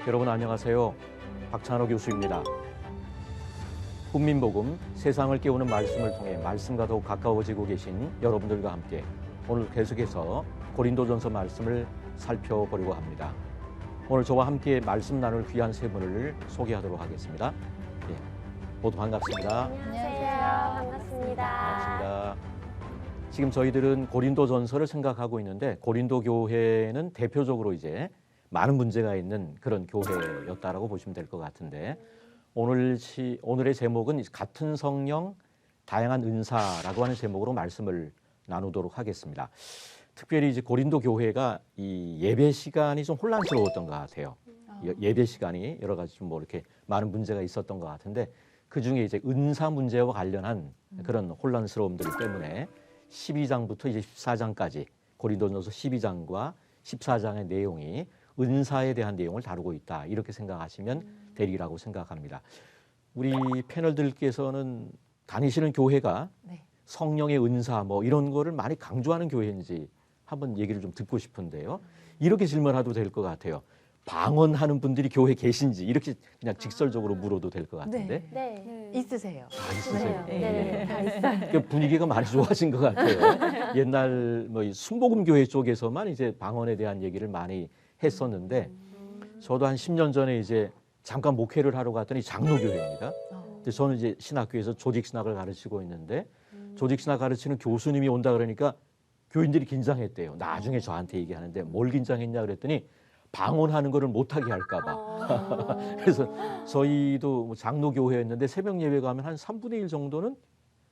여러분 안녕하세요. 박찬호 교수입니다. 국민복음, 세상을 깨우는 말씀을 통해 말씀과 더욱 가까워지고 계신 여러분들과 함께 오늘 계속해서 고린도전서 말씀을 살펴보려고 합니다. 오늘 저와 함께 말씀 나눌 귀한 세 분을 소개하도록 하겠습니다. 예, 모두 반갑습니다. 안녕하세요. 반갑습니다. 반갑습니다. 지금 저희들은 고린도전서를 생각하고 있는데 고린도 교회는 대표적으로 이제 많은 문제가 있는 그런 교회였다라고 보시면 될 것 같은데 오늘의 제목은 같은 성령, 다양한 은사라고 하는 제목으로 말씀을 나누도록 하겠습니다. 특별히 이제 고린도 교회가 이 예배 시간이 좀 혼란스러웠던 것 같아요. 예배 시간이 여러 가지 좀 뭐 이렇게 많은 문제가 있었던 것 같은데 그 중에 이제 은사 문제와 관련한 그런 혼란스러움들 때문에 12장부터 이제 14장까지 고린도전서 12장과 14장의 내용이 은사에 대한 내용을 다루고 있다. 이렇게 생각하시면 되리라고 생각합니다. 우리 패널들께서는 다니시는 교회가 성령의 은사 뭐 이런 거를 많이 강조하는 교회인지 한번 얘기를 좀 듣고 싶은데요. 이렇게 질문해도 될 것 같아요. 방언하는 분들이 교회에 계신지 이렇게 그냥 직설적으로 물어도 될 것 같은데. 네. 있으세요. 있으세요. 네. 다 있어요. 그 분위기가 많이 좋아진 것 같아요. 옛날 뭐 순복음 교회 쪽에서만 이제 방언에 대한 얘기를 많이 했었는데 저도 한 10년 전에 이제 잠깐 목회를 하러 갔더니 장로교회입니다. 근데 저는 이제 신학교에서 조직신학을 가르치고 있는데 조직신학 가르치는 교수님이 온다 그러니까 교인들이 긴장했대요. 나중에 저한테 얘기하는데 뭘 긴장했냐 그랬더니 방언하는 거를 못하게 할까 봐. 그래서 저희도 뭐 장로교회였는데 새벽 예배 가면 한 3분의 1 정도는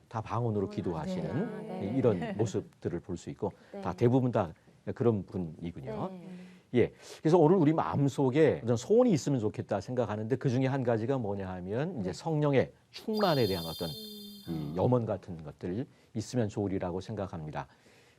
다 방언으로 기도하시는 네. 이런 모습들을 볼 수 있고 다 대부분 다 그런 분이군요. 네. 예, 그래서 오늘 우리 마음속에 어떤 소원이 있으면 좋겠다 생각하는데 그 중에 한 가지가 뭐냐 하면 이제 성령의 충만에 대한 어떤 이 염원 같은 것들 있으면 좋으리라고 생각합니다.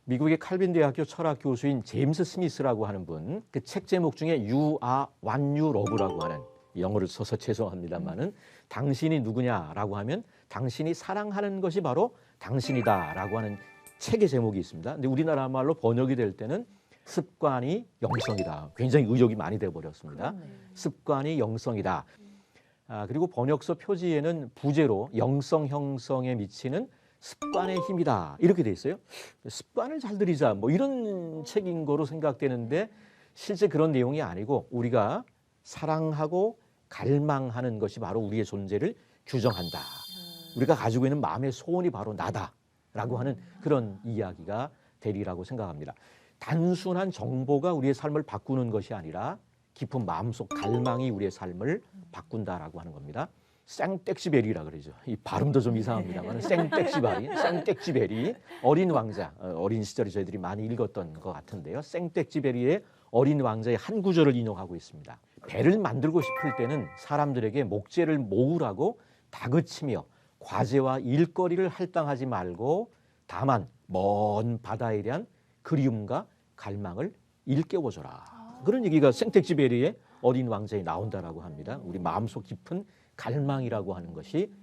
미국의 칼빈 대학교 철학 교수인 제임스 스미스라고 하는 분, 그 책 제목 중에 You are what you love라고 하는, 영어를 써서 죄송합니다만은 당신이 누구냐라고 하면 당신이 사랑하는 것이 바로 당신이다라고 하는 책의 제목이 있습니다. 근데 우리나라 말로 번역이 될 때는 습관이 영성이다. 굉장히 의욕이 많이 돼 버렸습니다. 습관이 영성이다. 그리고 번역서 표지에는 부제로 영성 형성에 미치는 습관의 힘이다. 이렇게 돼 있어요. 습관을 잘 들이자. 뭐 이런 책인 거로 생각되는데 실제 그런 내용이 아니고 우리가 사랑하고 갈망하는 것이 바로 우리의 존재를 규정한다. 우리가 가지고 있는 마음의 소원이 바로 나다라고 하는 그런 이야기가 되리라고 생각합니다. 단순한 정보가 우리의 삶을 바꾸는 것이 아니라 깊은 마음속 갈망이 우리의 삶을 바꾼다라고 하는 겁니다. 생텍쥐베리라 그러죠. 이 발음도 좀 이상합니다만 생텍쥐베리 어린 왕자, 어린 시절에 저희들이 많이 읽었던 것 같은데요. 생텍쥐베리의 어린 왕자의 한 구절을 인용하고 있습니다. 배를 만들고 싶을 때는 사람들에게 목재를 모으라고 다그치며 과제와 일거리를 할당하지 말고 다만 먼 바다에 대한 그리움과 갈망을 일깨워줘라. 그런 얘기가 생텍쥐베리의 어린 왕자에 나온다라고 합니다. 우리 마음속 깊은 갈망이라고 하는 것이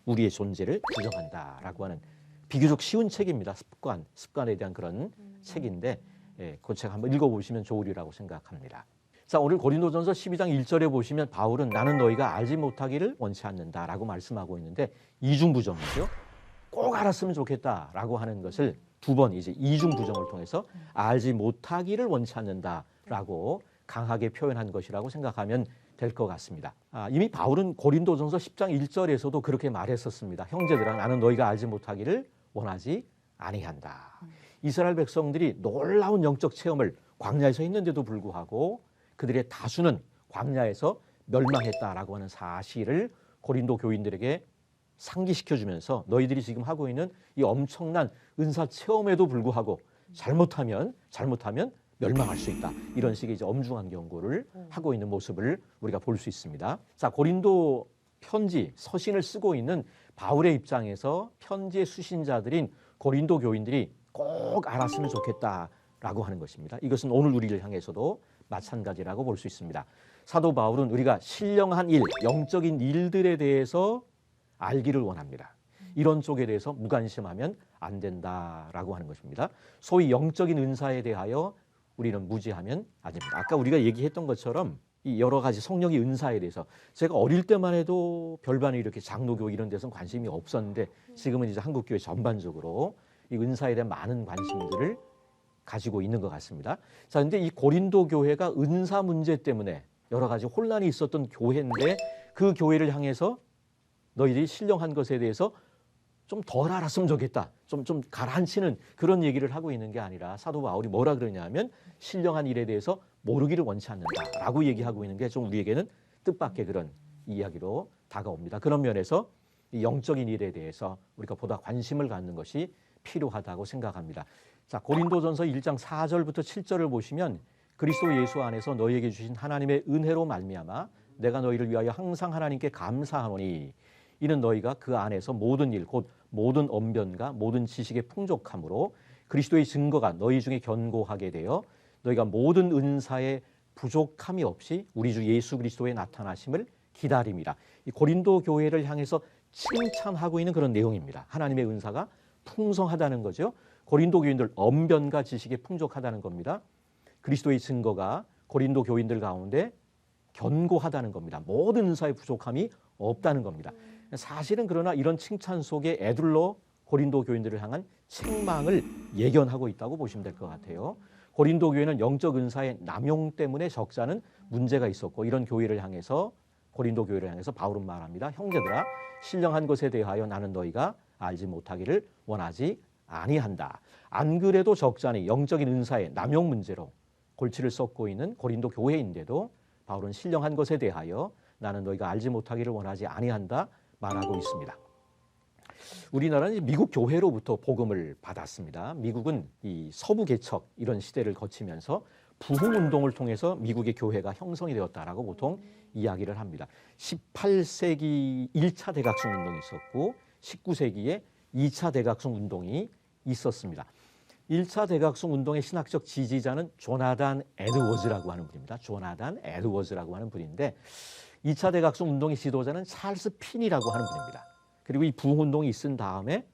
우리의 존재를 규정한다라고 하는 비교적 쉬운 책입니다. 습관에 대한 그런 책인데 그 책 한번 읽어보시면 좋으리라고 생각합니다. 자, 오늘 고린도전서 12장 1절에 보시면 바울은 나는 너희가 알지 못하기를 원치 않는다라고 말씀하고 있는데 이중부정이죠. 꼭 알았으면 좋겠다라고 하는 것을 두 번 이제 이중부정을 통해서 알지 못하기를 원치 않는다라고 강하게 표현한 것이라고 생각하면 될 것 같습니다. 이미 바울은 고린도전서 10장 1절에서도 그렇게 말했었습니다. 형제들아 나는 너희가 알지 못하기를 원하지 아니한다. 이스라엘 백성들이 놀라운 영적 체험을 광야에서 했는데도 불구하고 그들의 다수는 광야에서 멸망했다라고 하는 사실을 고린도 교인들에게 상기시켜주면서 너희들이 지금 하고 있는 이 엄청난 은사 체험에도 불구하고 잘못하면 멸망할 수 있다. 이런 식의 이제 엄중한 경고를 하고 있는 모습을 우리가 볼 수 있습니다. 자, 고린도 편지, 서신을 쓰고 있는 바울의 입장에서 편지의 수신자들인 고린도 교인들이 꼭 알았으면 좋겠다라고 하는 것입니다. 이것은 오늘 우리를 향해서도 마찬가지라고 볼 수 있습니다. 사도 바울은 우리가 신령한 일, 영적인 일들에 대해서 알기를 원합니다. 이런 쪽에 대해서 무관심하면 안 된다라고 하는 것입니다. 소위 영적인 은사에 대하여 우리는 무지하면 안 됩니다. 아까 우리가 얘기했던 것처럼 이 여러 가지 성령의 은사에 대해서 제가 어릴 때만 해도 별반에 이렇게 장로교 이런 데서는 관심이 없었는데 지금은 이제 한국교회 전반적으로 이 은사에 대한 많은 관심들을 가지고 있는 것 같습니다. 자, 근데 이 고린도 교회가 은사 문제 때문에 여러 가지 혼란이 있었던 교회인데 그 교회를 향해서 너희들이 신령한 것에 대해서 좀 덜 알았으면 좋겠다. 좀 가라앉히는 그런 얘기를 하고 있는 게 아니라 사도 바울이 뭐라 그러냐면 신령한 일에 대해서 모르기를 원치 않는다라고 얘기하고 있는 게 좀 우리에게는 뜻밖의 그런 이야기로 다가옵니다. 그런 면에서 이 영적인 일에 대해서 우리가 보다 관심을 갖는 것이 필요하다고 생각합니다. 자, 고린도전서 1장 4절부터 7절을 보시면 그리스도 예수 안에서 너희에게 주신 하나님의 은혜로 말미암아 내가 너희를 위하여 항상 하나님께 감사하노니 이는 너희가 그 안에서 모든 일 곧 모든 언변과 모든 지식의 풍족함으로 그리스도의 증거가 너희 중에 견고하게 되어 너희가 모든 은사에 부족함이 없이 우리 주 예수 그리스도의 나타나심을 기다림이라. 이 고린도 교회를 향해서 칭찬하고 있는 그런 내용입니다. 하나님의 은사가 풍성하다는 거죠. 고린도 교인들 언변과 지식에 풍족하다는 겁니다. 그리스도의 증거가 고린도 교인들 가운데 견고하다는 겁니다. 모든 은사에 부족함이 없다는 겁니다. 사실은 그러나 이런 칭찬 속에 애둘러 고린도 교인들을 향한 책망을 예견하고 있다고 보시면 될 것 같아요. 고린도 교회는 영적 은사의 남용 때문에 적잖은 문제가 있었고 이런 교회를 향해서 고린도 교회를 향해서 바울은 말합니다. 형제들아 신령한 것에 대하여 나는 너희가 알지 못하기를 원하지 아니한다. 안 그래도 적잖이 영적인 은사의 남용 문제로 골치를 썩고 있는 고린도 교회인데도 바울은 신령한 것에 대하여 나는 너희가 알지 못하기를 원하지 아니한다 말하고 있습니다. 우리나라는 미국 교회로부터 복음을 받았습니다. 미국은 이 서부 개척 이런 시대를 거치면서 부흥운동을 통해서 미국의 교회가 형성이 되었다라고 보통 이야기를 합니다. 18세기 1차 대각성 운동이 있었고 19세기에 2차 대각성 운동이 있었습니다. 1차 대각성 운동의 신학적 지지자는 조나단 에드워즈라고 하는 분입니다. 조나단 에드워즈라고 하는 분인데 2차 대각성 운동의 지도자는 찰스 핀이라고 하는 분입니다. 그리고 이 부흥운동이 있은 다음에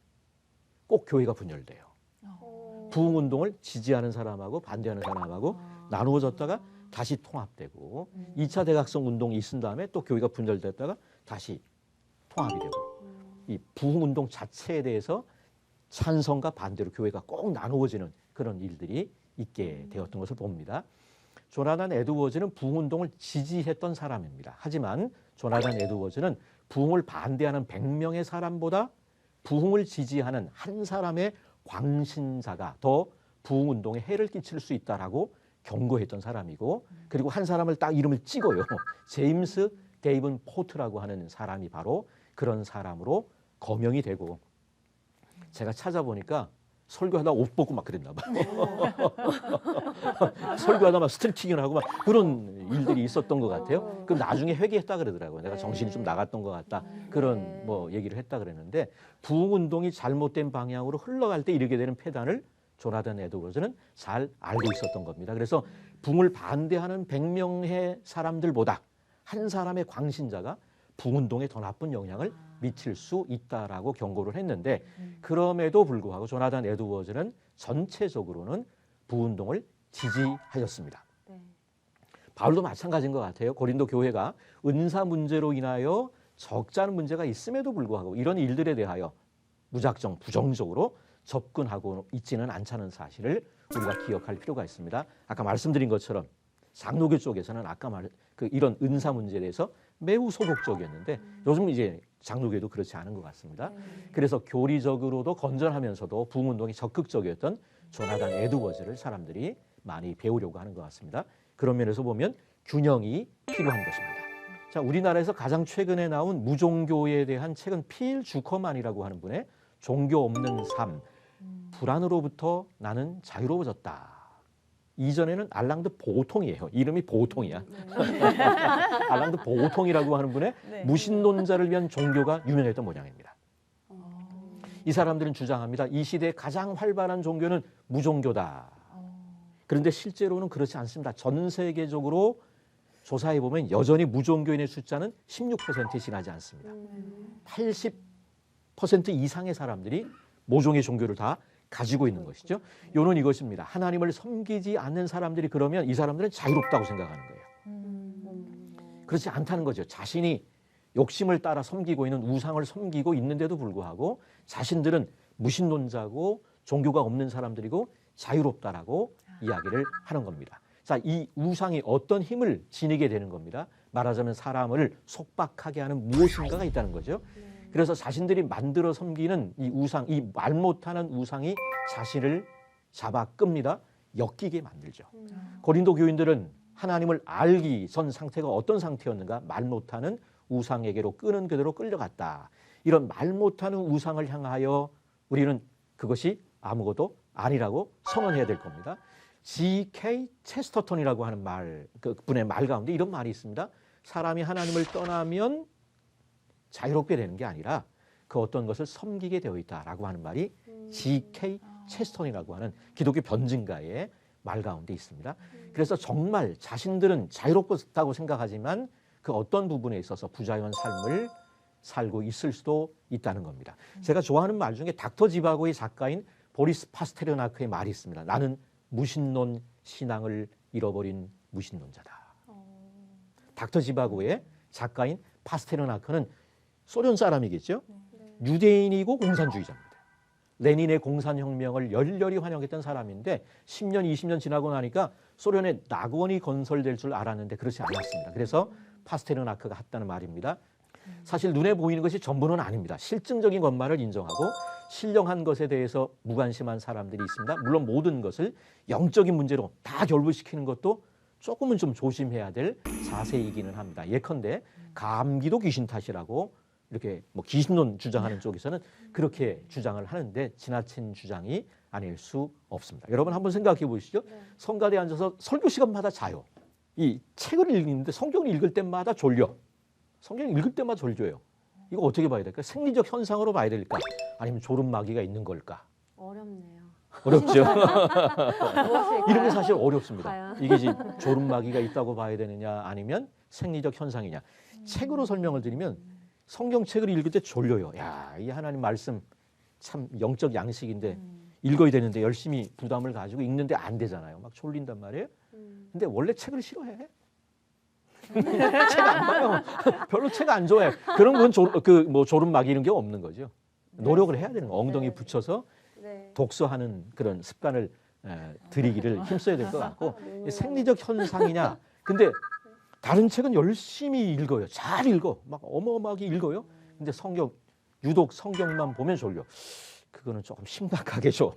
꼭 교회가 분열돼요. 부흥운동을 지지하는 사람하고 반대하는 사람하고 나누어졌다가 다시 통합되고 2차 대각성 운동이 있은 다음에 또 교회가 분열됐다가 다시 통합이 되고 이 부흥운동 자체에 대해서 찬성과 반대로 교회가 꼭 나누어지는 그런 일들이 있게 되었던 것을 봅니다. 조나단 에드워즈는 부흥운동을 지지했던 사람입니다. 하지만 조나단 에드워즈는 부흥을 반대하는 100명의 사람보다 부흥을 지지하는 한 사람의 광신자가 더 부흥운동에 해를 끼칠 수 있다라고 경고했던 사람이고 그리고 한 사람을 딱 이름을 찍어요. 제임스 데이븐 포트라고 하는 사람이 바로 그런 사람으로 거명이 되고 제가 찾아보니까 설교하다 옷 벗고 막 그랬나 봐요. 설교하다 막 스트레칭을 하고 막 그런 일들이 있었던 것 같아요. 그럼 나중에 회개했다 그러더라고요. 내가 정신이 좀 나갔던 것 같다. 그런 뭐 얘기를 했다 그랬는데 부흥운동이 잘못된 방향으로 흘러갈 때 이르게 되는 폐단을 조나단 에드워즈는 잘 알고 있었던 겁니다. 그래서 부흥을 반대하는 100명의 사람들보다 한 사람의 광신자가 부흥운동에 더 나쁜 영향을 미칠 수 있다라고 경고를 했는데 그럼에도 불구하고 조나단 에드워즈는 전체적으로는 부흥운동을 지지하였습니다. 바울도 마찬가지인 것 같아요. 고린도 교회가 은사 문제로 인하여 적잖은 문제가 있음에도 불구하고 이런 일들에 대하여 무작정 부정적으로 접근하고 있지는 않다는 사실을 우리가 기억할 필요가 있습니다. 아까 말씀드린 것처럼 장로교 쪽에서는 아까 이런 은사 문제에 대해서 매우 소극적이었는데 요즘 이제 장로교도 그렇지 않은 것 같습니다. 그래서 교리적으로도 건전하면서도 부흥운동이 적극적이었던 조나단 에드워즈를 사람들이 많이 배우려고 하는 것 같습니다. 그런 면에서 보면 균형이 필요한 것입니다. 자, 우리나라에서 가장 최근에 나온 무종교에 대한 책은 필 주커만이라고 하는 분의 종교 없는 삶, 불안으로부터 나는 자유로워졌다. 이전에는 알랑드 보통이에요. 이름이 보통이야. 알랑드 보통이라고 하는 분의 무신론자를 위한 종교가 유명했던 모양입니다. 이 사람들은 주장합니다. 이 시대에 가장 활발한 종교는 무종교다. 그런데 실제로는 그렇지 않습니다. 전 세계적으로 조사해 보면 여전히 무종교인의 숫자는 16%에 지나지 않습니다. 80% 이상의 사람들이 모종의 종교를 다 가지고 있는 것이죠. 요는 이것입니다. 하나님을 섬기지 않는 사람들이 그러면 이 사람들은 자유롭다고 생각하는 거예요. 그렇지 않다는 거죠. 자신이 욕심을 따라 섬기고 있는 우상을 섬기고 있는데도 불구하고 자신들은 무신론자고 종교가 없는 사람들이고 자유롭다라고 이야기를 하는 겁니다. 자, 이 우상이 어떤 힘을 지니게 되는 겁니다. 말하자면 사람을 속박하게 하는 무엇인가가 있다는 거죠. 그래서 자신들이 만들어 섬기는 이 우상, 이 말 못하는 우상이 자신을 잡아 끕니다. 엮이게 만들죠. 고린도 교인들은 하나님을 알기 전 상태가 어떤 상태였는가? 말 못하는 우상에게로 끄는 그대로 끌려갔다. 이런 말 못하는 우상을 향하여 우리는 그것이 아무것도 아니라고 선언해야 될 겁니다. G.K. 체스터턴이라고 하는 그분의 말 가운데 이런 말이 있습니다. 사람이 하나님을 떠나면 자유롭게 되는 게 아니라 그 어떤 것을 섬기게 되어 있다라고 하는 말이 G.K. 체스턴이라고 하는 기독교 변증가의 말 가운데 있습니다. 그래서 정말 자신들은 자유롭다고 생각하지만 그 어떤 부분에 있어서 부자유한 삶을 살고 있을 수도 있다는 겁니다. 제가 좋아하는 말 중에 닥터 지바고의 작가인 보리스 파스테르나크의 말이 있습니다. 나는 무신론 신앙을 잃어버린 무신론자다. 닥터 지바고의 작가인 파스테르나크는 소련 사람이겠죠. 유대인이고 공산주의자입니다. 레닌의 공산혁명을 열렬히 환영했던 사람인데 10년, 20년 지나고 나니까 소련에 낙원이 건설될 줄 알았는데 그렇지 않았습니다. 그래서 파스테르나크가 했다는 말입니다. 사실 눈에 보이는 것이 전부는 아닙니다. 실증적인 것만을 인정하고 신령한 것에 대해서 무관심한 사람들이 있습니다. 물론 모든 것을 영적인 문제로 다 결부시키는 것도 조금은 좀 조심해야 될 자세이기는 합니다. 예컨대 감기도 귀신 탓이라고 이렇게 뭐 귀신론 주장하는 쪽에서는 그렇게 주장을 하는데 지나친 주장이 아닐 수 없습니다. 여러분 한번 생각해 보시죠. 성가대에 앉아서 설교 시간마다 자요. 이 책을 읽는데 성경을 읽을 때마다 졸려. 성경 읽을 때마다 졸려요. 이거 어떻게 봐야 될까? 생리적 현상으로 봐야 될까? 아니면 졸음마귀가 있는 걸까? 어렵네요. 어렵죠. 무엇일까요? 이런 게 사실 어렵습니다. 과연? 이게 졸음마귀가 있다고 봐야 되느냐 아니면 생리적 현상이냐. 책으로 설명을 드리면 성경책을 읽을 때 졸려요. 야, 이 하나님 말씀 참 영적 양식인데 읽어야 되는데 열심히 부담을 가지고 읽는데 안 되잖아요. 막 졸린단 말이에요. 근데 원래 책을 싫어해. 책 안 봐요. 별로 책 안 좋아해. 그런 건 졸음마귀 이런 게 없는 거죠. 노력을 해야 되는 거. 엉덩이 붙여서 네. 독서하는 그런 습관을 들이기를 힘써야 될 것 같고 생리적 현상이냐. 근데 다른 책은 열심히 읽어요. 잘 읽어. 막 어마어마하게 읽어요. 근데 유독 성경만 보면 졸려. 그거는 조금 심각하게 좀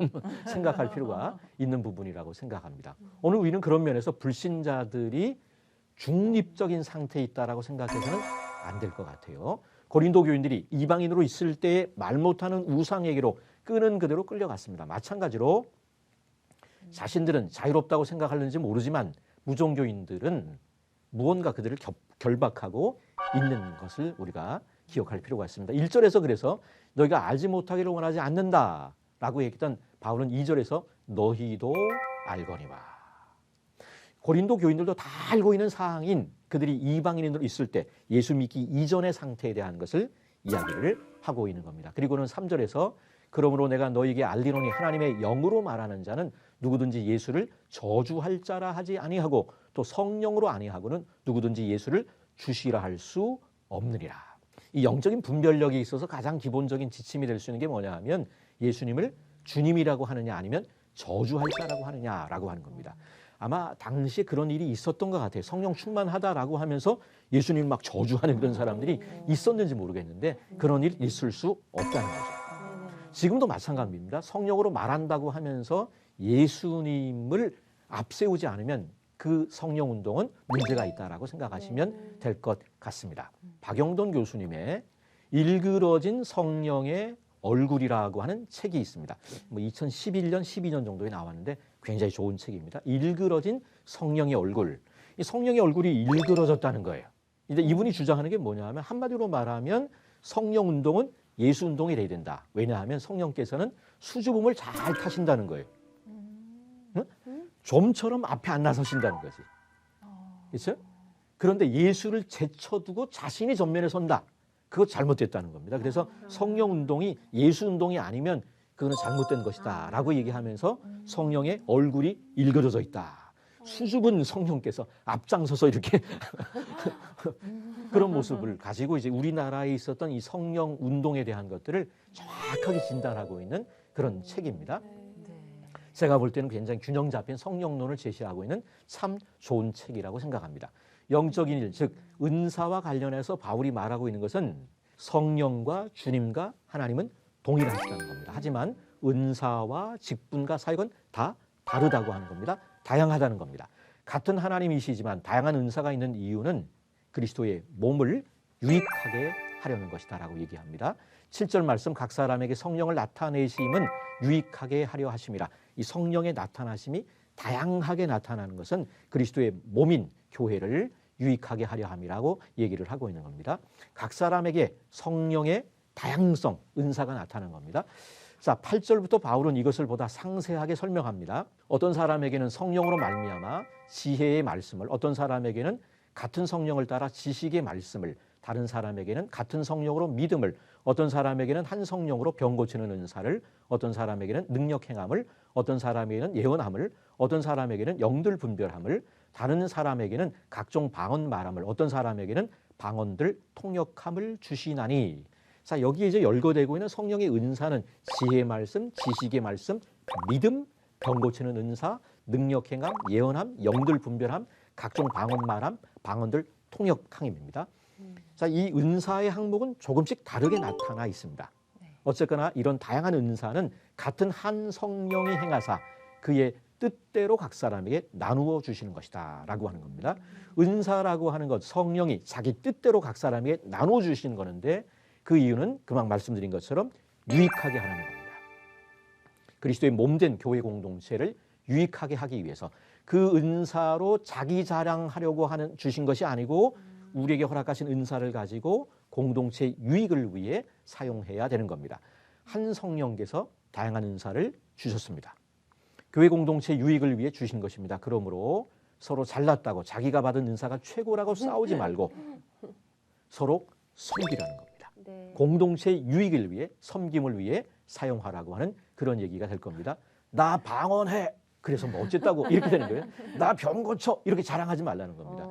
생각할 필요가 있는 부분이라고 생각합니다. 오늘 우리는 그런 면에서 불신자들이 중립적인 상태에 있다라고 생각해서는 안 될 것 같아요. 고린도 교인들이 이방인으로 있을 때 말 못하는 우상에게로 끄는 그대로 끌려갔습니다. 마찬가지로 자신들은 자유롭다고 생각하는지 모르지만 무종교인들은 무언가 그들을 결박하고 있는 것을 우리가 기억할 필요가 있습니다. 1절에서 그래서 너희가 알지 못하기를 원하지 않는다라고 얘기했던 바울은 2절에서 너희도 알거니와. 고린도 교인들도 다 알고 있는 사항인 그들이 이방인으로 있을 때 예수 믿기 이전의 상태에 대한 것을 이야기를 하고 있는 겁니다. 그리고는 3절에서 그러므로 내가 너희에게 알리노니 하나님의 영으로 말하는 자는 누구든지 예수를 저주할 자라 하지 아니하고 또 성령으로 아니하고는 누구든지 예수를 주시라 할 수 없느니라. 이 영적인 분별력에 있어서 가장 기본적인 지침이 될 수 있는 게 뭐냐 하면 예수님을 주님이라고 하느냐 아니면 저주할 자라고 하느냐라고 하는 겁니다. 아마 당시에 그런 일이 있었던 것 같아요. 성령 충만하다라고 하면서 예수님 막 저주하는 그런 사람들이 있었는지 모르겠는데 그런 일 있을 수 없다는 거죠. 지금도 마찬가지입니다. 성령으로 말한다고 하면서 예수님을 앞세우지 않으면 그 성령 운동은 문제가 있다라고 생각하시면 될 것 같습니다. 박영돈 교수님의 일그러진 성령의 얼굴이라고 하는 책이 있습니다. 2011년, 12년 정도에 나왔는데 굉장히 좋은 책입니다. 일그러진 성령의 얼굴. 이 성령의 얼굴이 일그러졌다는 거예요. 이제 이분이 주장하는 게 뭐냐 하면 한마디로 말하면 성령 운동은 예수 운동이 돼야 된다. 왜냐하면 성령께서는 수줍음을 잘 타신다는 거예요. 응? 좀처럼 앞에 안 나서신다는 거지. 그렇죠? 그런데 예수를 제쳐두고 자신이 전면에 선다. 그거 잘못됐다는 겁니다. 그래서 성령 운동이 예수 운동이 아니면 그거는 잘못된 것이다 라고 얘기하면서 성령의 얼굴이 일그러져 있다. 수줍은 성령께서 앞장서서 이렇게 그런 모습을 가지고 이제 우리나라에 있었던 이 성령 운동에 대한 것들을 정확하게 진단하고 있는 그런 책입니다. 제가 볼 때는 굉장히 균형 잡힌 성령론을 제시하고 있는 참 좋은 책이라고 생각합니다. 영적인 일, 즉 은사와 관련해서 바울이 말하고 있는 것은 성령과 주님과 하나님은 동일하시다는 겁니다. 하지만 은사와 직분과 사역은 다 다르다고 하는 겁니다. 다양하다는 겁니다. 같은 하나님이시지만 다양한 은사가 있는 이유는 그리스도의 몸을 유익하게 하려는 것이다라고 얘기합니다. 7절 말씀 각 사람에게 성령을 나타내심은 유익하게 하려 하심이라. 이 성령의 나타나심이 다양하게 나타나는 것은 그리스도의 몸인 교회를 유익하게 하려 함이라고 얘기를 하고 있는 겁니다. 각 사람에게 성령의 다양성, 은사가 나타나는 겁니다. 자, 8절부터 바울은 이것을 보다 상세하게 설명합니다. 어떤 사람에게는 성령으로 말미암아 지혜의 말씀을, 어떤 사람에게는 같은 성령을 따라 지식의 말씀을, 다른 사람에게는 같은 성령으로 믿음을, 어떤 사람에게는 한 성령으로 병 고치는 은사를, 어떤 사람에게는 능력 행함을, 어떤 사람에게는 예언함을, 어떤 사람에게는 영들 분별함을, 다른 사람에게는 각종 방언 말함을, 어떤 사람에게는 방언들 통역함을 주시나니. 자, 여기에 이제 열거되고 있는 성령의 은사는 지혜의 말씀, 지식의 말씀, 믿음, 병 고치는 은사, 능력 행함, 예언함, 영들 분별함, 각종 방언 말함, 방언들 통역함입니다. 자, 이 은사의 항목은 조금씩 다르게 나타나 있습니다. 어쨌거나 이런 다양한 은사는 같은 한 성령이 행하사 그의 뜻대로 각 사람에게 나누어 주시는 것이다 라고 하는 겁니다. 은사라고 하는 것, 성령이 자기 뜻대로 각 사람에게 나누어 주시는 것인데 그 이유는 금방 말씀드린 것처럼 유익하게 하는 겁니다. 그리스도의 몸된 교회 공동체를 유익하게 하기 위해서 그 은사로 자기 자랑하려고 하는 주신 것이 아니고 우리에게 허락하신 은사를 가지고 공동체의 유익을 위해 사용해야 되는 겁니다. 한 성령께서 다양한 은사를 주셨습니다. 교회 공동체의 유익을 위해 주신 것입니다. 그러므로 서로 잘났다고 자기가 받은 은사가 최고라고 싸우지 말고 서로 섬기라는 겁니다. 공동체의 유익을 위해, 섬김을 위해 사용하라고 하는 그런 얘기가 될 겁니다. 나 방언해. 그래서 뭐 어쨌다고 이렇게 되는 거예요. 나 병 고쳐. 이렇게 자랑하지 말라는 겁니다.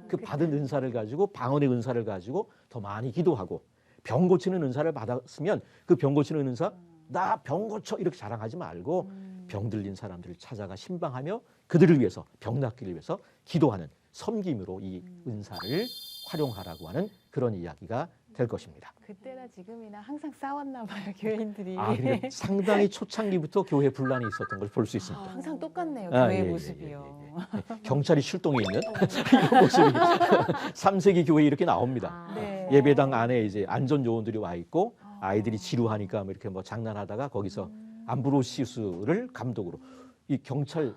그 받은 은사를 가지고, 방언의 은사를 가지고 더 많이 기도하고, 병 고치는 은사를 받았으면 그 병 고치는 은사, 나 병 고쳐. 이렇게 자랑하지 말고 병 들린 사람들을 찾아가 신방하며 그들을 위해서, 병 낫기를 위해서 기도하는 섬김으로 이 은사를 활용하라고 하는 그런 이야기가 될 것입니다. 그때나 지금이나 항상 싸웠나 봐요, 교회인들이. 그러니까 상당히 초창기부터 교회 분란이 있었던 걸 볼 수 있습니다. 항상 똑같네요, 교회 예, 모습이요. 경찰이 출동해 있는 이런 모습이 3세기 교회에 이렇게 나옵니다. 네. 예배당 안에 이제 안전 요원들이 와 있고 아이들이 지루하니까 뭐 이렇게 뭐 장난하다가 거기서 암브로시우스를 감독으로, 이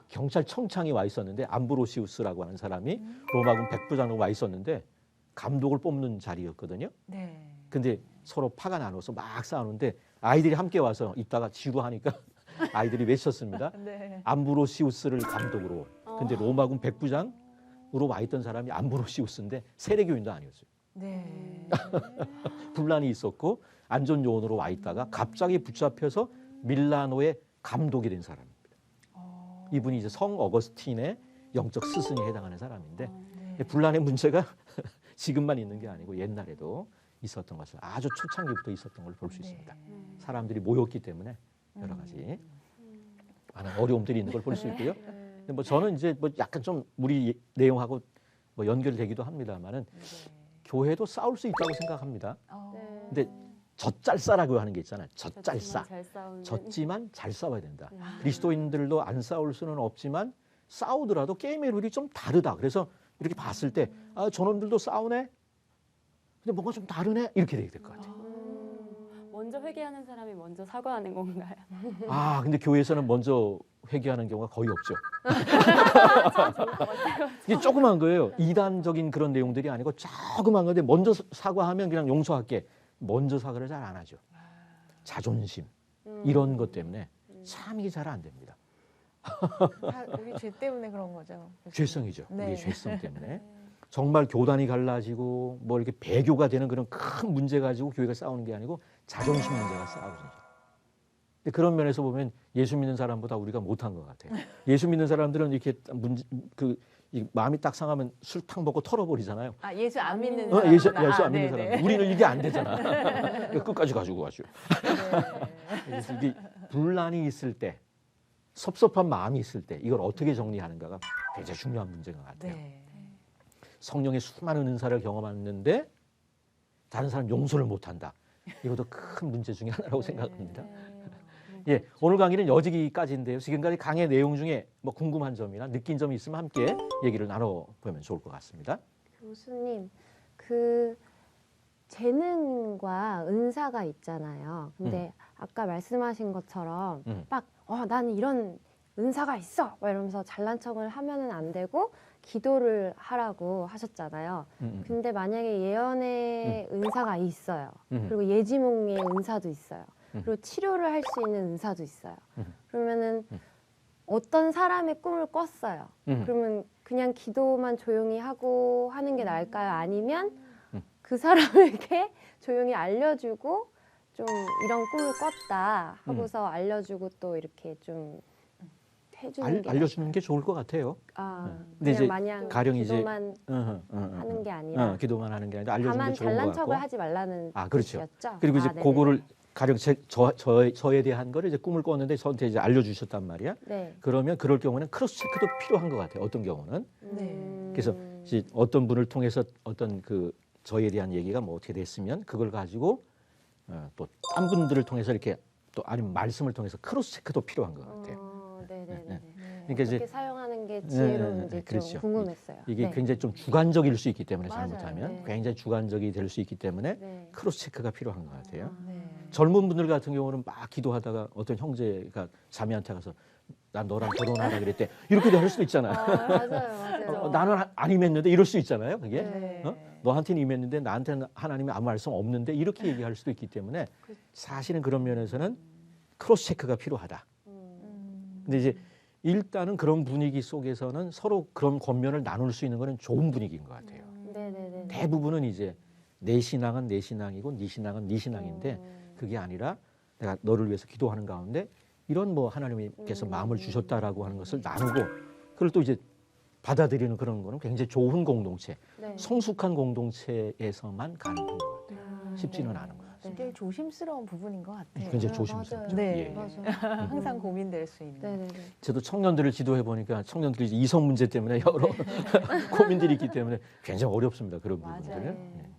경찰청장이 와 있었는데 암브로시우스라고 하는 사람이 로마군 백부장으로 와 있었는데 감독을 뽑는 자리였거든요. 네. 근데 서로 파가 나눠서 막 싸우는데 아이들이 함께 와서 있다가 지루하니까 아이들이 외쳤습니다. 네. 암브로시우스를 감독으로. 근데 로마군 백부장으로 와 있던 사람이 암브로시우스인데 세례교인도 아니었어요. 네. 분란이 있었고 안전 요원으로 와 있다가 갑자기 붙잡혀서 밀라노의 감독이 된 사람입니다. 이분이 이제 성 어거스틴의 영적 스승에 해당하는 사람인데 네. 분란의 문제가 지금만 있는 게 아니고 옛날에도 있었던 것을 아주 초창기부터 있었던 걸 볼 수 있습니다. 사람들이 모였기 때문에 여러 가지 많은 어려움들이 있는 걸 볼 수 있고요. 근데 뭐 저는 이제 뭐 약간 좀 우리 내용하고 뭐 연결되기도 합니다만은 교회도 싸울 수 있다고 생각합니다. 근데 젖잘싸라고 하는 게 있잖아요. 젖잘싸. 졌지만 잘 싸워야 된다. 그리스도인들도 안 싸울 수는 없지만 싸우더라도 게임의 룰이 좀 다르다. 그래서 이렇게 봤을 때 저놈들도 싸우네. 근데 뭔가 좀 다르네. 이렇게 돼야 될 것 같아요. 먼저 회개하는 사람이 먼저 사과하는 건가요? 근데 교회에서는 먼저 회개하는 경우가 거의 없죠. 이게 조그만 거예요. 이단적인 그런 내용들이 아니고 조그만 건데 먼저 사과하면 그냥 용서할게. 먼저 사과를 잘 안 하죠. 자존심 이런 것 때문에 참 이게 잘 안 됩니다. 우리 죄 때문에 그런 거죠. 죄성이죠. 네. 우리의 죄성 때문에. 정말 교단이 갈라지고 뭐 이렇게 배교가 되는 그런 큰 문제 가지고 교회가 싸우는 게 아니고 자존심 문제가 싸우는 거죠. 근데 그런 면에서 보면 예수 믿는 사람보다 우리가 못한 것 같아요. 예수 믿는 사람들은 이렇게 이 마음이 딱 상하면 술탕 먹고 털어버리잖아요. 아, 예수 안 믿는 예수 사람보다. 안 믿는 네네. 사람. 우리는 이게 안 되잖아. 끝까지 가지고 가죠. 네. 그래서 이게 분란이 있을 때, 섭섭한 마음이 있을 때 이걸 어떻게 정리하는가가 굉장히 중요한 문제인 것 같아요. 네. 성령의 수많은 은사를 경험했는데 다른 사람 용서를 못한다. 이것도 큰 문제 중에 하나라고 생각합니다. 예, 오늘 강의는 여기까지인데요. 지금까지 강의 내용 중에 뭐 궁금한 점이나 느낀 점이 있으면 함께 얘기를 나눠보면 좋을 것 같습니다. 교수님, 그 재능과 은사가 있잖아요. 근데 아까 말씀하신 것처럼 막 나는 이런 은사가 있어! 막 이러면서 잘난 척을 하면은 안 되고 기도를 하라고 하셨잖아요. 근데 만약에 예언의 은사가 있어요. 그리고 예지몽의 은사도 있어요. 그리고 치료를 할 수 있는 은사도 있어요. 그러면은 어떤 사람의 꿈을 꿨어요. 그러면 그냥 기도만 조용히 하고 하는 게 나을까요? 아니면 그 사람에게 조용히 알려주고 좀 이런 꿈을 꿨다 하고서 알려주고 또 이렇게 좀 해주는 게 알려주는 게 좋을 것 같아요. 근데 근데 이제 그냥 마냥 가령 이제 기도만 하는 게 아니라 기도만 하는 게 아니라 알려주는 다만 게 좋은 것 잘난 같고. 척을 하지 말라는 그렇죠. 뜻이었죠? 그리고 이제 네네네. 그거를 가령 저에 대한 거를 이제 꿈을 꿨는데 저한테 이제 알려주셨단 말이야. 네. 그러면 그럴 경우는 크로스 체크도 필요한 것 같아요. 어떤 경우는. 그래서 이제 어떤 분을 통해서 어떤 그 저에 대한 얘기가 뭐 어떻게 됐으면 그걸 가지고 또 딴 분들을 통해서 이렇게 또 아니면 말씀을 통해서 크로스 체크도 필요한 것 같아요. 네네네. 그러니까 어떻게 이제 사용하는 게 지혜로운지 좀 그렇죠. 궁금했어요. 이게 네. 굉장히 좀 주관적일 수 있기 때문에 맞아요. 잘못하면 네. 굉장히 주관적이 될 수 있기 때문에 네. 크로스 체크가 필요한 것 같아요. 네. 젊은 분들 같은 경우는 막 기도하다가 어떤 형제가 자매한테 가서 난 너랑 결혼하라 그랬대 이렇게도 할 수도 있잖아요. 맞아요. 나는 안 임했는데 이럴 수 있잖아요. 그게 네. 너한테는 임했는데 나한테는 하나님이 아무 말씀 없는데 이렇게 얘기할 수도 있기 때문에 사실은 그런 면에서는 크로스 체크가 필요하다. 근데 이제 일단은 그런 분위기 속에서는 서로 그런 권면을 나눌 수 있는 거는 좋은 분위기인 것 같아요. 네네네. 대부분은 이제 내 신앙은 내 신앙이고 네 신앙은 네 신앙인데 그게 아니라 내가 너를 위해서 기도하는 가운데 이런 뭐 하나님께서 마음을 주셨다라고 하는 것을 나누고 그걸 또 이제 받아들이는 그런 거는 굉장히 좋은 공동체, 네. 성숙한 공동체에서만 가능한 것 같아요. 쉽지는 않은 것 같아요. 굉장히 조심스러운 부분인 것 같아요. 굉장히 조심스럽죠. 네. 예, 예. 맞아요. 항상 고민될 수 있는. 네네네. 저도 청년들을 지도해 보니까 청년들이 이제 이성 문제 때문에 여러 고민들이 있기 때문에 굉장히 어렵습니다. 그런 맞아요. 부분들은. 네.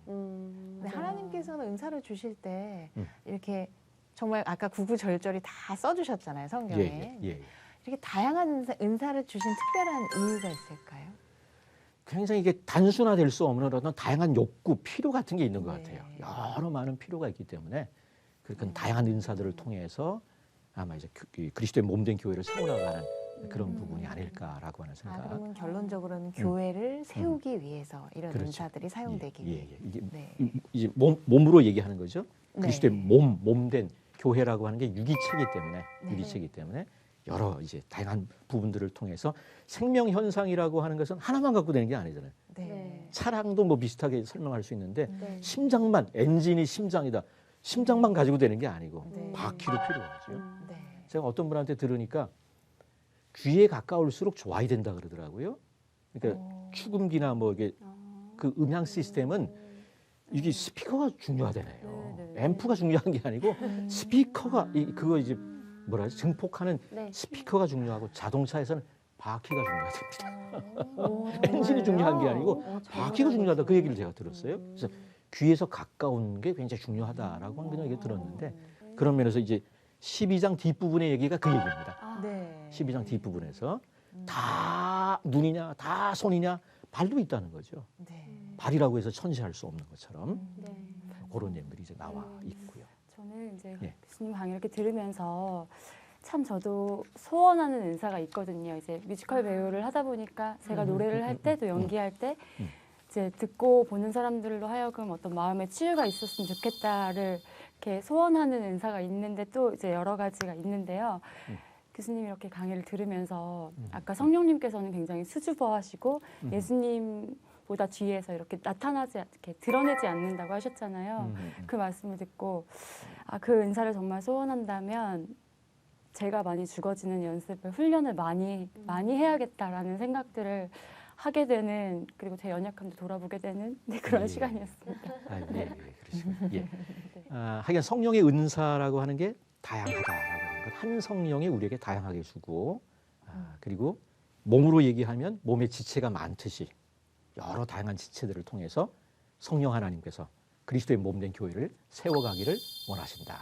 네. 하나님께서는 은사를 주실 때 음. 이렇게 정말 아까 구구절절히 다 써주셨잖아요, 성경에. 예. 이렇게 다양한 은사를 주신 특별한 이유가 있을까요? 굉장히 이게 단순화될 수 없는 어떤 다양한 욕구, 필요 같은 게 있는 것 네. 같아요. 여러 많은 필요가 있기 때문에 그런 다양한 은사들을 통해서 아마 이제 그리스도의 몸된 교회를 세워나가는 그런 부분이 아닐까라고 하는 생각. 그러면 결론적으로는 교회를 세우기 위해서 이런 그렇죠. 은사들이 사용되기 위해. 이게 네. 이제 몸으로 얘기하는 거죠. 그리스도의 네. 몸된 교회라고 하는 게 유기체이기 때문에 네. 유기체이기 때문에 여러 이제 다양한 부분들을 통해서 생명 현상이라고 하는 것은 하나만 갖고 되는 게 아니잖아요. 네. 차량도 뭐 비슷하게 설명할 수 있는데 네. 심장만 엔진이 심장이다. 심장만 가지고 되는 게 아니고 네. 바퀴도 필요하죠. 네. 제가 어떤 분한테 들으니까 귀에 가까울수록 좋아야 된다 그러더라고요. 그러니까 축음기나 뭐 이게 그 음향 시스템은 이게 스피커가 중요하다네요. 앰프가 중요한 게 아니고 스피커가 그거 이제 뭐라 하지 증폭하는 네. 스피커가 중요하고 자동차에서는 바퀴가 중요하답니다. 오, 엔진이 중요한 게 아니고 잘 바퀴가 중요하다 그 얘기를 알고 제가 들었어요. 그래서 귀에서 가까운 게 굉장히 중요하다라고 한 그런 얘기 들었는데 그런 면에서 이제 12장 뒷부분의 얘기가 그 얘기입니다. 네. 12장 뒷부분에서 다 눈이냐 다 손이냐 발도 있다는 거죠. 네. 발이라고 해서 천시할 수 없는 것처럼 네. 그런 얘기들이 이제 나와 있고요. 저는 이제 예. 교수님 강의 이렇게 들으면서 참 저도 소원하는 은사가 있거든요. 이제 뮤지컬 배우를 하다 보니까 제가 노래를 할 때 또 연기할 때 이제 듣고 보는 사람들로 하여금 어떤 마음의 치유가 있었으면 좋겠다를 이렇게 소원하는 은사가 있는데 또 이제 여러 가지가 있는데요. 교수님 이렇게 강의를 들으면서 아까 성령님께서는 굉장히 수줍어하시고 예수님보다 뒤에서 이렇게 이렇게 드러내지 않는다고 하셨잖아요. 그 말씀을 듣고 그 은사를 정말 소원한다면 제가 많이 죽어지는 연습을 훈련을 많이 해야겠다라는 생각들을 하게 되는 그리고 제 연약함도 돌아보게 되는 그런 예. 시간이었습니다. 아, 예, 그러시군요. 예. 하긴 성령의 은사라고 하는 게 다양하다라고 하는 것. 한 성령이 우리에게 다양하게 주고 그리고 몸으로 얘기하면 몸의 지체가 많듯이 여러 다양한 지체들을 통해서 성령 하나님께서 그리스도의 몸된 교회를 세워가기를 원하신다.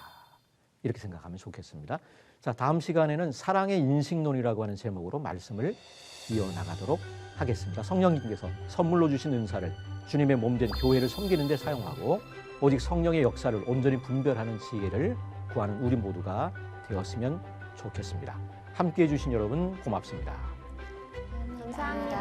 이렇게 생각하면 좋겠습니다. 자, 다음 시간에는 사랑의 인식론이라고 하는 제목으로 말씀을 이어나가도록 하겠습니다. 성령님께서 선물로 주신 은사를 주님의 몸된 교회를 섬기는 데 사용하고 오직 성령의 역사를 온전히 분별하는 지혜를 구하는 우리 모두가 되었으면 좋겠습니다. 함께해 주신 여러분 고맙습니다. 감사합니다.